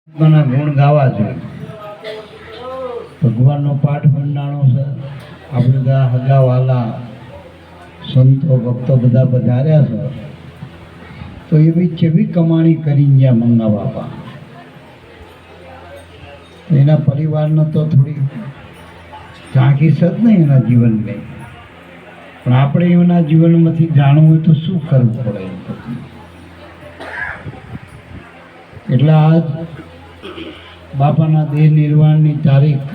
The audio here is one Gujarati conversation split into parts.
ભગવાનના ગુણ ગાવા જોઈએ. ભગવાનનો પાઠ ભંડાણો છે. આપણે બધા હગા વાલા સંતો ભક્તો બધા પધાર્યા છે, તો એવી કેવી કમાણી કરી ગયા મંગા બાપા. એના પરિવારને તો થોડી ઝાંખી છે જ નહીં એના જીવનને, પણ આપણે એના જીવનમાંથી જાણવું હોય તો શું કરવું પડે. એટલે આજ બાપાના દેહ નિર્વાણની તારીખ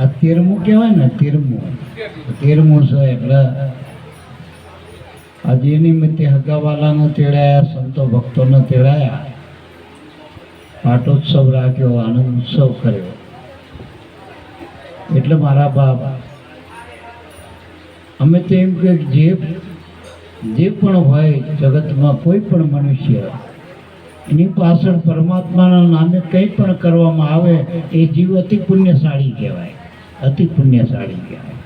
આ 13મું કહેવાય ને, 13મું છે. એટલે આજે એ નિમિત્તે હગાવાલાને તેડાયા, સંતો ભક્તોને તેડાયા, પાટોત્સવ રાખ્યો, આનંદ ઉત્સવ કર્યો. એટલે મારા બાપ, અમે તો એમ કે જે પણ હોય જગતમાં કોઈ પણ મનુષ્ય, એની પાછળ પરમાત્માના નામે કંઈ પણ કરવામાં આવે એ જીવ અતિ પુણ્યશાળી કહેવાય, અતિ પુણ્યશાળી કહેવાય.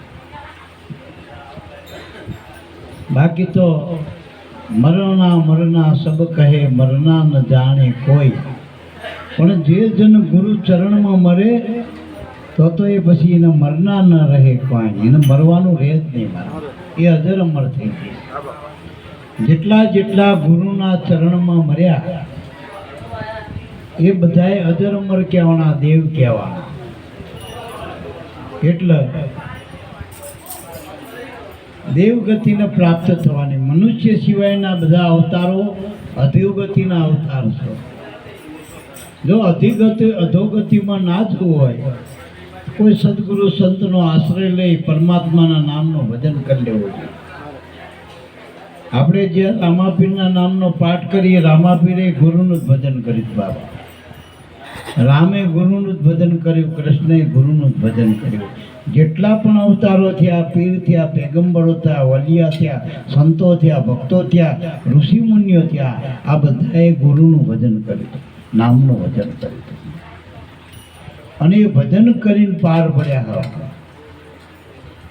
બાકી તો મરણા સબ કહે, મરના ન જાણે કોઈ. પણ જે જન ગુરુ ચરણમાં મરે તો એ પછી એને મરના ન રહે કોઈ, એને મરવાનું રહે જ નહીં. એ અજર અમર થઈ ગઈ. જેટલા ગુરુના ચરણમાં મર્યા એ બધાએ અજર અમર કહેવાના, દેવ કહેવાના. એટલે દેવગતિને પ્રાપ્ત થવાની. મનુષ્ય સિવાયના બધા અવતારો અધોગતિના અવતાર છે. જો અધોગતિમાં ના જવું હોય, કોઈ સદગુરુ સંતનો આશ્રય લઈ પરમાત્માના નામનું ભજન કરી લેવું જોઈએ. આપણે જે રામાપીરના નામનો પાઠ કરીએ, રામાપીરે ગુરુનું જ ભજન કર્યું. બાબા રામે ગુરુનું જ ભજન કર્યું, કૃષ્ણએ ગુરુનું જ ભજન કર્યું. જેટલા પણ અવતારો થયા, પીર થયા, પેગંબરો થયા, વલિયા થયા, સંતો થયા, ભક્તો થયા, ઋષિમુનિઓ થયા, આ બધાએ ગુરુનું ભજન કર્યું, નામનું ભજન કર્યું. અને એ ભજન કરીને પાર પડ્યા.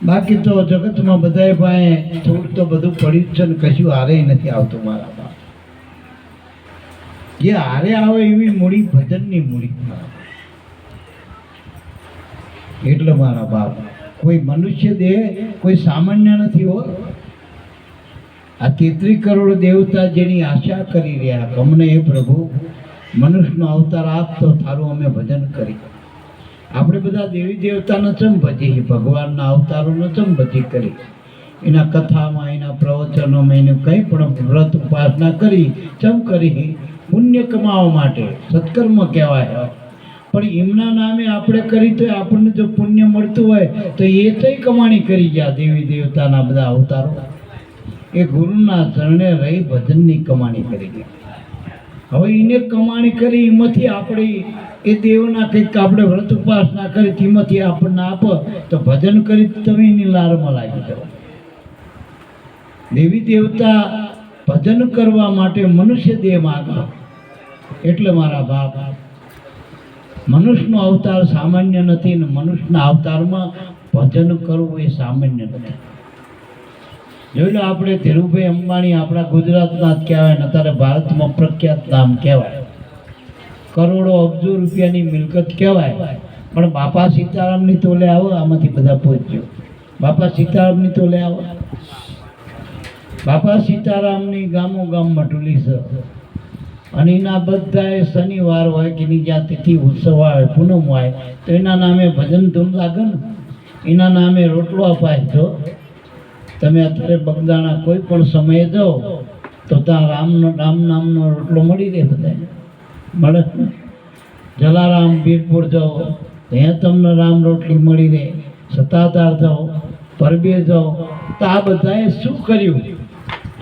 બાકી તો જગતમાં બધાએ પાસે થોડું તો બધું પડ્યું છે ને, કશું હારે નથી આવતું મારા બાપ. જે હારે આવે એવી મૂડી ભજનની મૂડી. એટલે મારા બાપ, કોઈ મનુષ્ય દેહ કોઈ સામાન્ય નથી હો. આ 33 કરોડ દેવતા જેની આશા કરી રહ્યા, અમને એ પ્રભુ મનુષ્યનો અવતાર આપ તો તારું અમે ભજન કરી. આપણે બધા દેવી દેવતાને ચમ ભજી, ભગવાનના અવતારોને ચમ ભજી કરી. એના કથામાં, એના પ્રવચનોમાં એને કંઈ પણ વ્રત ઉપાસના કરી, ચમ કરી? પુણ્ય કમાવા માટે, સત્કર્મ કહેવાય. પણ એમના નામે આપણે કરી તો આપણને જો પુણ્ય મળતું હોય તો એ કઈ કમાણી કરી ગયા. દેવી દેવતાના બધા અવતારો એ ગુરુના ચરણે રહી ભજનની કમાણી કરી ગયા. હવે એને કમાણી કરી, એમાંથી આપણે એ દેવના કંઈક આપણે વ્રત ઉપાસના કરી, તેમાંથી આપણને આપો તો ભજન કરી તમે એની લારમાં લાગી જાઓ. દેવી દેવતા ભજન કરવા માટે મનુષ્ય દેહ માગો. એટલે મારા બાપ, મનુષ્યનો અવતાર સામાન્ય નથી ને મનુષ્યના અવતારમાં ભજન કરવું એ સામાન્ય નથી. જોઈ લો, આપણે ધીરુભાઈ અંબાણી આપણા ગુજરાતના જ કહેવાય ને, અત્યારે ભારતમાં પ્રખ્યાત નામ કહેવાય, કરોડો અબજો રૂપિયાની મિલકત કહેવાય. પણ બાપા સીતારામની તોલે આવો, આમાંથી બધા પહોંચ્યો. બાપા સીતારામની તોલે આવો. બાપા સીતારામની ગામો ગામ મટુલી છે. અને એના બધાએ શનિવાર હોય કે એની જ્યાં તિથિ ઉત્સવ હોય, પૂનમ હોય, તો એના નામે ભજન ધૂન લાગે ને, એના નામે રોટલો અપાય. જો તમે અત્યારે બગદાણા કોઈ પણ સમયે જાઓ તો ત્યાં રામ નામનો રોટલો મળી રહે, બધાને મળે. જલારામ વીરપુર જાઓ ત્યાં તમને રામ રોટલી મળી રહે. સત્તાધાર જાઓ, પરબે જાઓ, તો આ બધાએ શું કર્યું?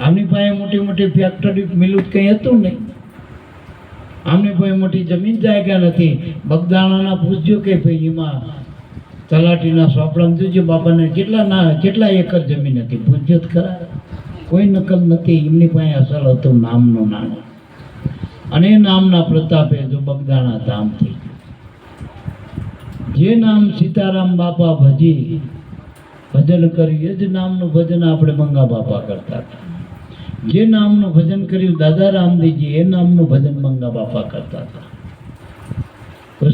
આમની પાસે મોટી મોટી ફેક્ટરી મિલું કંઈ હતું નહીં. આમની પાસે મોટી જમીન જાયગા નથી. બગદાણાના પૂછજો કે ભાઈ એમાં તલાટીના સોપડામાં જોજો બાપાને કેટલા એકર જમીન હતી, પૂછજો જ ખરા. કોઈ નકલ નથી. એમની પાસે અસલ હતું નામનું નામ. અને એ નામના પ્રતાપે જો બગદાણા ધામ થઈ ગયું. જે નામ સીતારામ બાપા ભજી ભજન કર્યું, એ જ નામનું ભજન આપણે મંગા બાપા કરતા હતા. જે નામનું ભજન કર્યું દાદા રામદેવજી, એ નામનું ભજન મંગા બાપા કરતા હતા.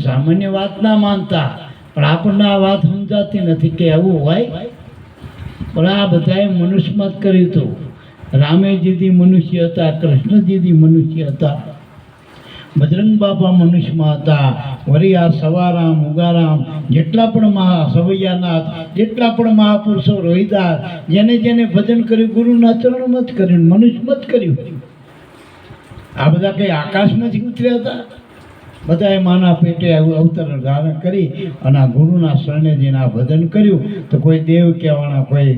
સામાન્ય વાત ના માનતા, પણ આપણને આ વાત સમજાતી નથી કે આવું હોય. પણ આ બધાએ મનુષ્યમાં જ કર્યું હતું. રામેજીથી મનુષ્ય હતા, કૃષ્ણજીથી મનુષ્ય હતા, બજરંગ બાપા મનુષ્યમાં હતા, વળી આ સવારામ ઉગારામ જેટલા પણ સવૈયાનાથ, જેટલા પણ મહાપુરુષો રોહિદાસ, જેને જેને ભજન કર્યું ગુરુના ચરણમાં જ કર્યું, મનુષ્યમાં જ કર્યું. આ બધા કઈ આકાશમાંથી ઉતર્યા હતા? બધાએ માના પેટે અવતરણ ધારણ કરી અને આ ગુરુના શરણે જઈને આ ભજન કર્યું. તો કોઈ દેવ કહેવાના, કોઈ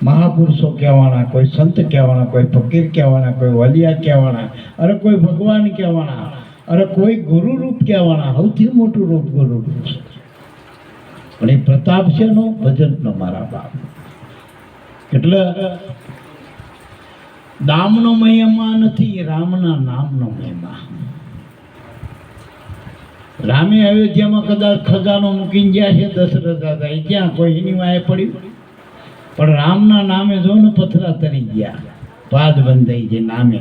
મહાપુરુષો કહેવાના, કોઈ સંત કહેવાના, કોઈ ફકીર કહેવાના, કોઈ વલિયા કહેવાના, અરે કોઈ ભગવાન કહેવાના, અરે કોઈ ગુરુ રૂપ કહેવાના. સૌથી મોટું રૂપ ગુરુ રૂપ છે. પણ એ પ્રતાપ છે નો ભજનનો મારા બાપ. એટલે દામનો મહિમા નથી, રામના નામનો મહિમા. રામે અયોધ્યામાં કદાચ ખજાનો મૂકીને ગયા છે દશરથ દાદા, એ ક્યાં કોઈ એની વાએ પડ્યું? પણ રામના નામે જો ને પથરા તરી ગયા, પાદ બંધાઈ જે નામે.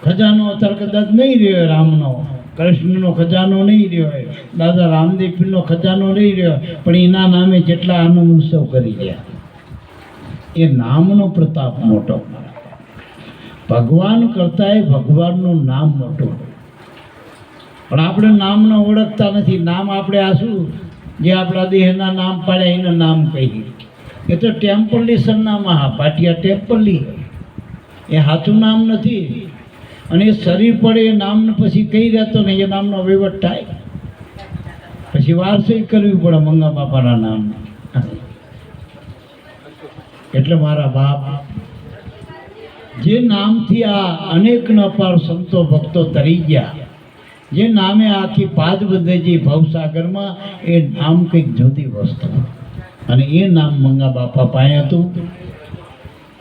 ખજાનો અત્યારે કદાચ નહીં રહ્યો રામનો, કૃષ્ણનો ખજાનો નહીં રહ્યો, દાદા રામદેવનો ખજાનો નહીં રહ્યો, પણ એના નામે જેટલા આનંદ ઉત્સવ કરી ગયા. એ નામનો પ્રતાપ મોટો. ભગવાન કરતા ભગવાનનું નામ મોટું. પણ આપણે નામને ઓળખતા નથી. નામ આપણે આ શું જે આપણા દેહના નામ પાડ્યા એના નામ કહીએ. એ તો ટેમ્પરલી સરનામા, પાટિયા ટેમ્પરલી, એ સાચું નામ નથી. અને એ શરીર પડે એ નામને પછી કઈ રહેતો નહીં, એ નામનો વહીવટ થાય. પછી વારસઈ કરવી પડે મંગા બાપાના નામ. એટલે મારા બાપ, જે નામથી આ અનેક ન પાર સંતો ભક્તો તરી ગયા, જે નામે આખી પાદ બંધાઈ ભવસાગરમાં, એ નામ કંઈક જુદી વસ્તુ. અને એ નામ મંગા બાપા પાસે હતું.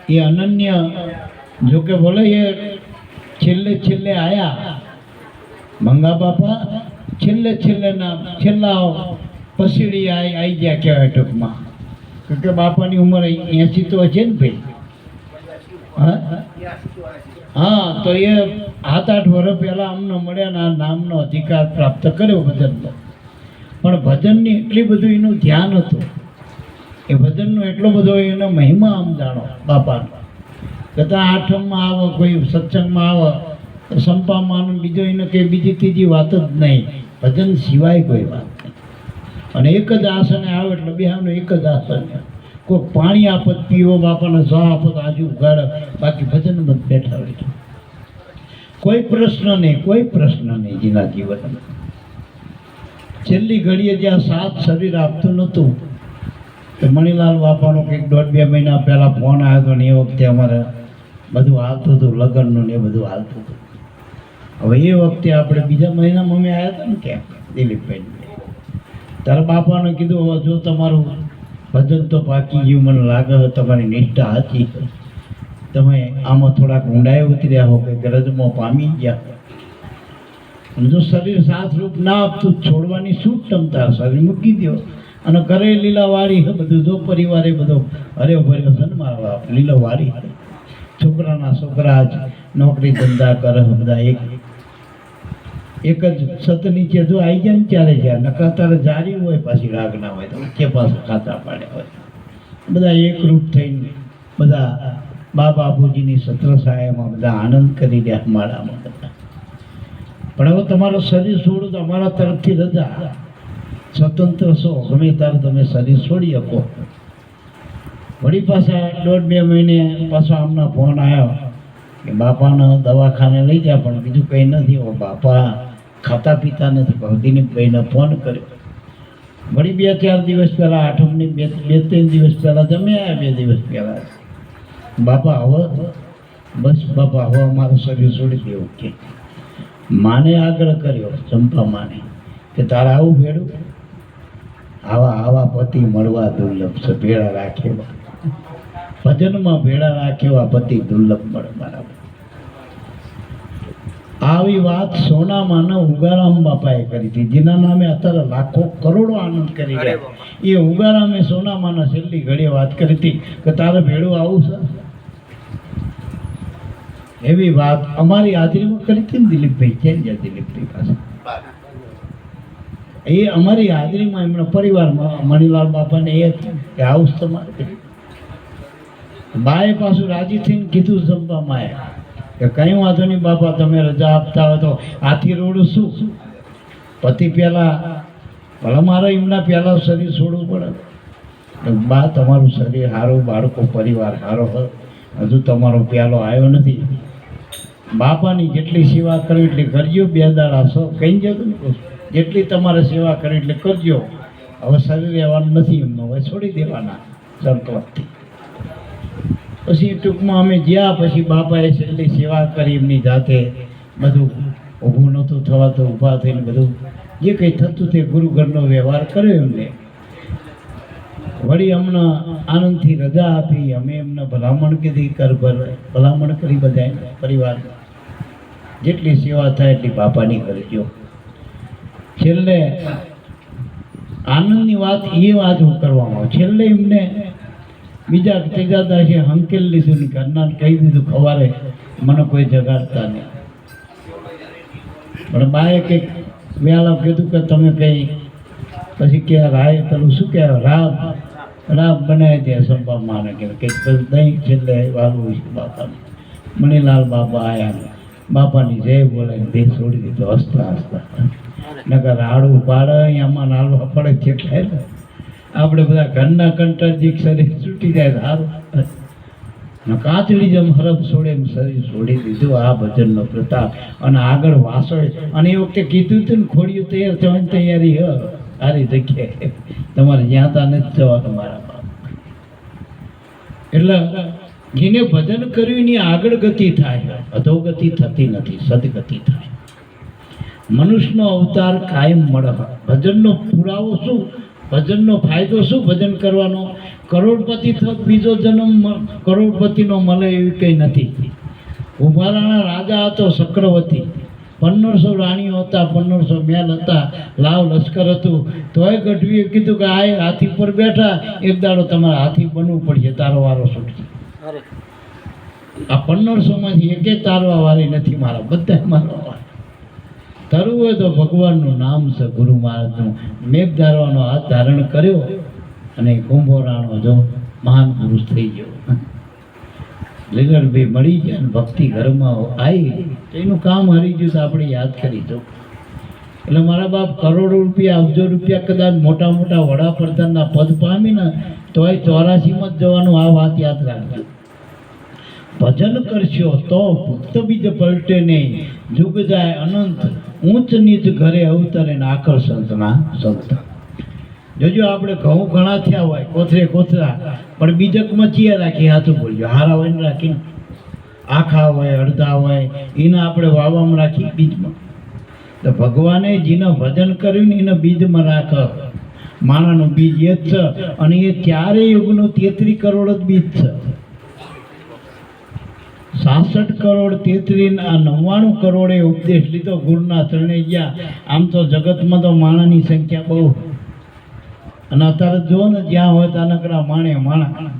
એ અનન્ય, જોકે ભલે એ છેલ્લે છેલ્લે આવ્યા મંગા બાપા, છેલ્લા પસીડી આવી ગયા કહેવાય ટૂંકમાં. કે બાપાની ઉંમર 80 તો છે ને ભાઈ. હા, તો એ 7-8 વર્ષ પહેલા અમને મળ્યા, નામનો અધિકાર પ્રાપ્ત કર્યો ભજનનો. પણ ભજનની એટલી બધું એનું ધ્યાન હતું, એ ભજનનો એટલો બધો એનો મહિમા આમ જાણો બાપાનો. કદાચ આઠમમાં આવે, કોઈ સત્સંગમાં આવે, સંપામાં બીજો એને કંઈ બીજી ત્રીજી વાત જ નહીં, ભજન સિવાય કોઈ વાત નહીં. અને એક જ આસને આવે એટલે બેહાનું એક જ આસન. કોઈ પાણી આપત પીવો, બાપાને સહ આપત આજુ ઉગાડે, બાકી ભજનમાં જ બેઠા હોય. કોઈ પ્રશ્ન નહીં, કોઈ પ્રશ્ન નહીં જેના જીવનમાં. છેલ્લી ઘડીએ જ્યાં સાથ શરીર આપતું નહોતું, તો મણીલાલ બાપાનો કંઈક 1.5-2 મહિના પહેલાં ફોન આવ્યો હતો ને એ વખતે અમારે બધું હાલતું હતું, લગ્નનું ને એ બધું હાલતું હતું. હવે એ વખતે આપણે બીજા મહિનામાં અમે આવ્યા હતા ને ક્યાં દિલીપભાઈ, ત્યારે બાપાને કીધું હવે જો તમારું ભજન તો પાકી ગયું, મને લાગે તમારી નિષ્ઠા હતી, તમે આમાં થોડાક ઊંડાઈ ઉતર્યા હો કે ગરજમાં પામી ગયા. જો શરીર સાથરૂપ ના આપતું છોડવાની શું ક્ષમતા? શરીર મૂકી દો અને ઘરે લીલાવાળી બધું, જો પરિવારે બધો હર્યો ભર્યો છે ને મારા બાપ, લીલાવાળી. છોકરાના છોકરા જ નોકરી ધંધા કરે, બધા એક જ છત નીચે જો આવી જાય ને ત્યારે જાય, નકા તારે જારી હોય પાછી રાગ ના હોય તો વચ્ચે પાસે ખાતા પાડ્યા હોય. બધા એકરૂપ થઈને બધા બા બાપુજીની છત્રછાયામાં બધા આનંદ કરી રહ્યા માળામાં બધા. પણ હવે તમારું શરીર છોડો તો અમારા તરફથી રજા, સ્વતંત્ર છો, ગમે ત્યારે તમે શરીર છોડી શકો. વળી પાછા 1.5-2 મહિને પાછો આમના ફોન આવ્યો કે બાપાને દવાખાને લઈ જાય, પણ બીજું કંઈ નથી. બાપા ખાતા પીતા નથી. દિલીપભાઈને ફોન કર્યો. વળી 2-4 દિવસ પહેલાં, આઠમની 2-3 દિવસ પહેલાં જમે આવ્યા. 2 દિવસ પહેલાં બાપા હવે બસ, બાપા હવે અમારું શરીર છોડી દેવું કે. માને આગ્રહ કર્યો, ચંપા માને, કે તારે આવું ભેડું, આવા પતિ મળવા દુર્લભ છે. ભેળા રાખેવા ભજનમાં, ભેળા રાખેવા પતિ દુર્લભ મળે મારા. આવી વાત સોનામાના ઉગારામ બાપાએ કરી હતી, જેના નામે અત્યારે લાખો કરોડો આનંદ કરી રહ્યા. એ ઉગારામે સોનામાના છેલ્લી ઘડીએ વાત કરી હતી કે તારે ભેળું આવું છે. એવી વાત અમારી હાજરીમાં કરી હતી ને દિલીપભાઈ, છે જ દિલીપભાઈ પાસે. એ અમારી હાજરીમાં એમના પરિવારમાં મણીલાલ બાપાને એ હતું કે હાઉસ તમારે કર્યું. બાએ પાછું રાજી થઈને કીધું સંપામાં કે કઈ વાંધો નહીં બાપા, તમે રજા આપતા હોય તો હાથી રોડું શું, પતિ પહેલા ભલે મારે એમના પહેલા શરીર છોડવું પડે. બા તમારું શરીર સારું, બાળકો પરિવાર સારો હોય, હજુ તમારો પ્યાલો આવ્યો નથી. બાપાની જેટલી સેવા કરવી એટલી કરજો. 2 દાડા સો કહી જતું ને, જેટલી તમારે સેવા કરવી એટલે કરજો. હવે શરીર રહેવાનું નથી એમનો, હવે છોડી દેવાના સંતોષથી. પછી ટૂંકમાં અમે જ્યાં પછી બાપાએ છેલ્લી સેવા કરી એમની જાતે. બધું ઊભું નહોતું થવાતું, ઊભા થઈને બધું જે કંઈ થતું તે ગુરુઘરનો વ્યવહાર કર્યો એમને. વળી અમને આનંદથી રજા આપી. અમે એમને ભલામણ કીધી, ભલામણ કરી બધા પરિવાર જેટલી સેવા થાય એટલી બાપાની કરજો. છેલ્લે આનંદની વાત એ વાત હું કરવામાં છેલ્લે એમને બીજા ત્રીજા દાસે હંકેલ લીધું ને ઘરના કહી દીધું ખવારે મને કોઈ જગાડતા નહીં. પણ બાએ કંઈક વહેલા કીધું કે તમે કંઈ પછી કે રાય પેલું શું કહેવાય રાબ બનાવી દે સંપા માને કે દહીં છેલ્લે વાળું છે બાપાને. મણીલાલ બાપા આવ્યા, બાપાની જય બોલે દેહ છોડી દીધો હસતા હસતા. નકર રાડું પાડે આમાં નાલવા પડે કેટલાય. આપણે બધા ઘરના કંટાળજી શરીર છૂટી જાય સારું. કાચડી જેમ હરફ છોડે એમ શરીર છોડી દીધું. આ ભજનનો પ્રતાપ અને આગળ વાસો. અને એ વખતે કીધું હતું ને ખોડિયું તૈયાર થવાની તૈયારી હ સારી જગ્યાએ તમારે જ્યાં ત્યાં નથી જવાનું મારા બાપ. એટલે જેને ભજન કર્યું એની આગળ ગતિ થાય, અધોગતિ થતી નથી, સદગતિ થાય. મનુષ્યનો અવતાર કાયમ મળે. ભજનનો પુરાવો શું, ભજનનો ફાયદો શું ભજન કરવાનો? કરોડપતિ થત બીજો જન્મ કરોડપતિનો મળે એવી કંઈ નથી. ઉભારાના રાજા હતો ચક્રવર્તી, 1500 રાણીઓ હતા, 1500 મહેલ હતા, લાવ લશ્કર હતું. તોય ગઢવીએ કીધું કે આ હાથી પર બેઠા, એક દાડો તમારે હાથી બનવું પડશે, તારો વારો છૂટશે. આ 1500માંથી એકે તારવા વાળી નથી, મારા બધા મારવા. તરવું હોય તો ભગવાનનું નામ છે, ગુરુ મહારાજનું. મેઘધારવાનો હાથ ધારણ કર્યો અને કુંભોરાનો જો મહાન પુરુષ થઈ ગયો. લીલરભાઈ મળી ગયા ને ભક્તિ ઘરમાં આવી, એનું કામ હારી ગયું તો આપણે યાદ કરી દો. એટલે મારા બાપ કરોડો રૂપિયા, અબજો રૂપિયા કદાચ મોટા મોટા વડાપ્રધાનના પદ પામીને તોય 84માં જ જવાનું. આ વાત યાદ રાખજો. ભજન કરશો તો પુખ્ત બીજ પલટે નહીં, જુગ જાય અનંત, ઊંચ નીચ ઘરે અવતરે ને આકર્ષણના સંત. જોજો આપણે ઘઉં ઘણા થયા હોય, કોથરે કોથરા, પણ બીજકમાં ચિયા રાખી, હાથું બોલજો, હારા હોય ને રાખીને, આખા હોય અડધા હોય એને આપણે વાવામાં રાખી બીજમાં. તો ભગવાને જેને ભજન કર્યું ને એને બીજમાં રાખ. માણાનું બીજ એ જ છે, અને એ ચારે યુગનું 33 કરોડ જ બીજ છે. 66 કરોડ 33 આ 99 કરોડે ઉપદેશ લીધો, ગુરુના ચરણે ગયા. આમ તો જગતમાં તો માણાની સંખ્યા બહુ, અને અત્યારે જો ને જ્યાં હોય ત્યાં નકરા માણા,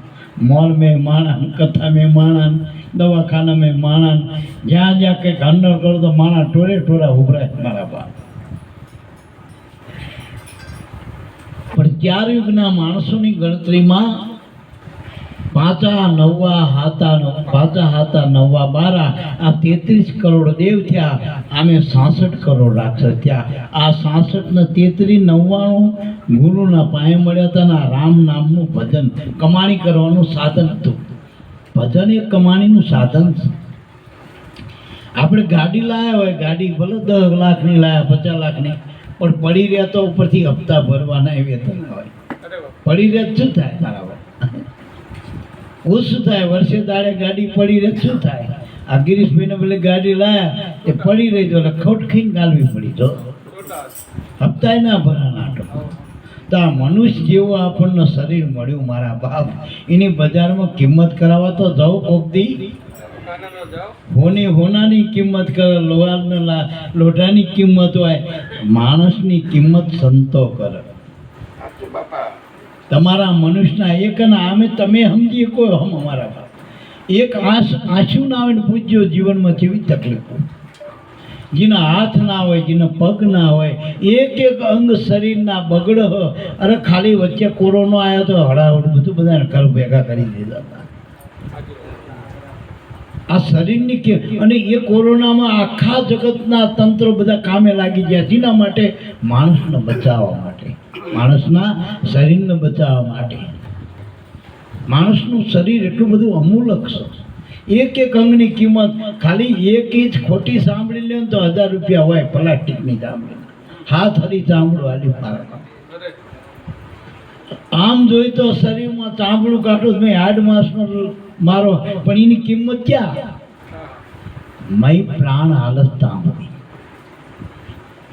મોલ મેં માણા, કથા મેં માણા, દવાખાના મેં માણા, જ્યાં જ્યાં કંઈક હન્નર કરો તો માણા ટોરે ટોરા ઉભરાય મારા બાપ. પણ 4 યુગના માણસોની ગણતરીમાં 5 9 હાતા 9 12 આ 33 કરોડ દેવ થયા. આમે 66 કરોડ રાક્ષસ થયા. આ 66 ને 33 99 ગુરુના પાયે મળ્યા હતા ને. રામ નામનું ભજન કમાણી કરવાનું સાધન હતું. ભજન એ કમાણીનું સાધન છે. આપણે ગાડી લાયા હોય, ગાડી ભલે 10 લાખની લાયા, 50 લાખની, પણ પડી રહ્યા તો ઉપરથી હપ્તા ભરવાના એ વેતન હોય. પડી રહ્યા શું થાય તારા? શું થાય? વર્ષે દાડે ગાડી પડી રહે શું થાય? આ ગિરીશભાઈને પેલી ગાડી લાયા એ પડી રહી તો એટલે ખોટ ખાઈને ગાલવી પડી તો હપ્તાય ના ભરાના. તો આ મનુષ્ય જેવું આપણને શરીર મળ્યું મારા બાપ, એની બજારમાં કિંમત કરાવવા તો જાઉં કોક દી. હોનાની કિંમત કરે, લોઢાની કિંમત હોય, માણસની કિંમત સંતો કરે. તમારા મનુષ્યના એક ને આમે તમે સમજી કોઈ હમ અમારા બાપ. એક આંસુ ના આવે ને પૂછજો જીવનમાં કેવી તકલીફ. જેના હાથ ના હોય, જેના પગ ના હોય, એક એક અંગ શરીરના બગડ. અરે ખાલી વચ્ચે કોરોના આવ્યો તો હડાવડ બધું બધાને ઘર ભેગા કરી દીધા હતા. આ શરીરની કે અને એ કોરોનામાં આખા જગતના તંત્રો બધા કામે લાગી ગયા. જેના માટે? માણસને બચાવવા માટે, માણસના શરીરને બચાવવા માટે. માણસનું શરીર એટલું બધું અમૂલક છે. એક એક અંગની કિંમત ખાલી એક ઇંચ ખોટી સાંભળી લે તો 1000 રૂપિયા હોય. પ્લાસ્ટિકની ચામડી, હાથ હરી ચામડું હાલી મારા. આમ જોઈ તો શરીરમાં ચામડું કાઢું મેં હાડ માસનો મારો, પણ એની કિંમત ક્યાં? મય પ્રાણ હાલત તાંબડી.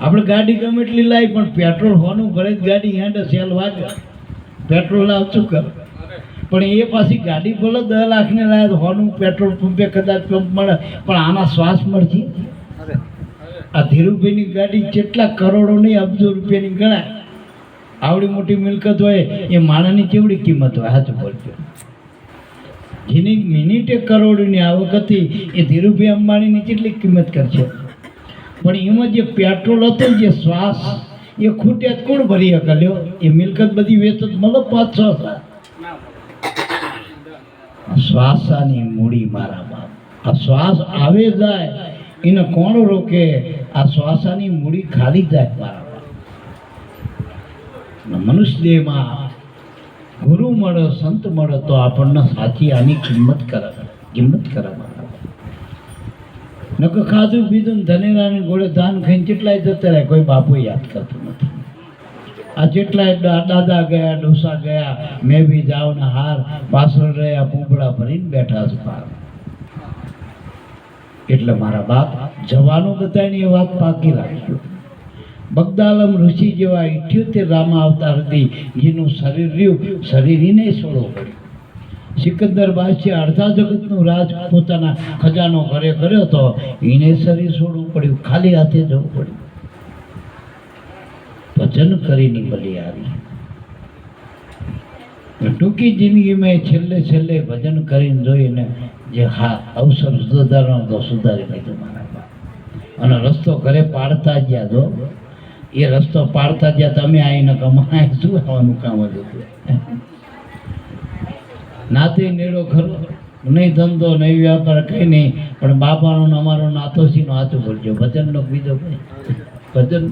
આપણે ગાડી ગમે એટલી લાવી પણ પેટ્રોલ હોનું ભરે જ ગાડી હેન્ડ સેલ વાગે. પેટ્રોલ આવતું કર પણ એ પાછી ગાડી ભલે 10 લાખને લાવે હોનું પેટ્રોલ પંપે કદાચ પંપ મળે પણ આના શ્વાસ મળશે. આ ધીરુભાઈની ગાડી કેટલા કરોડો નહીં અબજો રૂપિયાની ગણાય. આવડી મોટી મિલકત હોય એ માણસની કેવડી કિંમત હોય? સાચું બોલજો. જેની મિનિટે કરોડની આવક હતી એ ધીરુભાઈ અંબાણીની કેટલી કિંમત કરશે? પણ એમાં જે પેટ્રોલ હતું, જે શ્વાસ, એ ખૂટ્યા કોણ ભરી હકલ્યો? એ મિલકત બધી વેચત મતલબ 5-6 શ્વાસાની મૂડી મારા બાપ. આ શ્વાસ આવે જાય એને કોણ રોકે? આ શ્વાસાની મૂડી ખાલી જાય મારા બાપ. મનુષ્ય દેહમાં ગુરુ મળે, સંત મળે તો આપણને સાચી આની કિંમત કરે મારા બાપ. નકર ખાધું પીધું ધનેરાની ઘોડે ધાન ખાઈને કેટલાય જતા રહે, કોઈ બાપુ યાદ કરતું નથી. આ જેટલાય દાદા ગયા, ડોસા ગયા, મેં બી જાવ ને હાર પાછળ રહ્યા, પૂંપડા ભરીને બેઠા છે પાર. એટલે મારા બાપ જવાનું બધાની એ વાત પાકી રાખજો. બગદાલમ ઋષિ જેવા 78 રામા અવતાર હતી, જેનું શરીર રહ્યું, શરીર એને છોડવું પડ્યું. સિકંદર બાદશાહ અડધા જગતનું રાજ પોતાના ખજાનો ઘરે કર્યો તો એને શરીર છોડવું પડ્યું, ખાલી હાથે જવું પડ્યું. ભજન કરીને બલી આવી. ટૂંકી જિંદગીમાં છેલ્લે ભજન કરીને જોઈને જે હા અવસર સુધારવાનો તો સુધારી લીધો મારા બાપ. અને રસ્તો ઘરે પાડતા ગયા. જો એ રસ્તો પાડતા ગયા તમે આવીને કમાય શું આવવાનું કામ હતું? નાતે નેડો ખરો નહીં, ધંધો નહીં, વ્યાપાર કઈ નહીં, પણ બાપાનો અમારો નાતો સીનો હાથું બોલજો. ભજનનો બીજો ભજન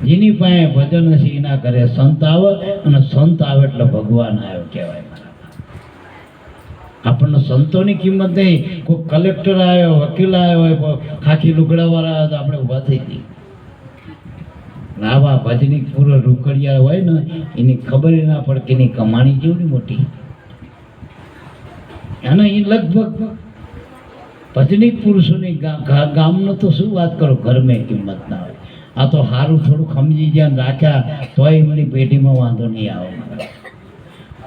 જેની પાસે ભજન હશે એના ઘરે સંત આવે, અને સંત આવે એટલે ભગવાન આવ્યો કહેવાય મારા. આપણને સંતોની કિંમત નહીં. કોઈ કલેક્ટર આવ્યો, વકીલ આવ્યો હોય, ખાખી લુગડાવાળા આવ્યો તો આપણે ઊભા થઈ જઈએ. આવા ભજનિક પૂરો રૂકડિયા હોય ને એની ખબર ના પડે કે એની કમાણી જેવડી મોટી. અને એ લગભગ ભજનિક પુરુષોની ગામનો તો શું વાત કરો, ઘરમાં કિંમત ના હોય. આ તો સારું થોડુંક સમજી જ્યાં રાખ્યા તોય એમની પેઢીમાં વાંધો નહીં આવે.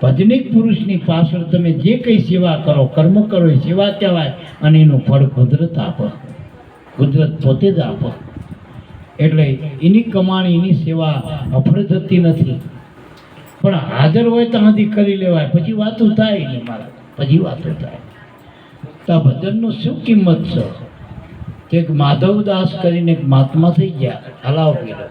ભજનિક પુરુષની પાછળ તમે જે કંઈ સેવા કરો, કર્મ કરો એ સેવા કહેવાય. અને એનું ફળ કુદરત આપે, કુદરત પોતે જ આપે. એટલે એની કમાણી, એની સેવા અફળ જતી નથી. પણ હાજર હોય તો હજી કરી લેવાય, પછી વાતો થાય નહીં મારા, પછી વાતો થાય. તો આ ભજનનું શું કિંમત છે? એક માધવદાસ કરીને એક મહાત્મા થઈ ગયા, હલાવ પીરો.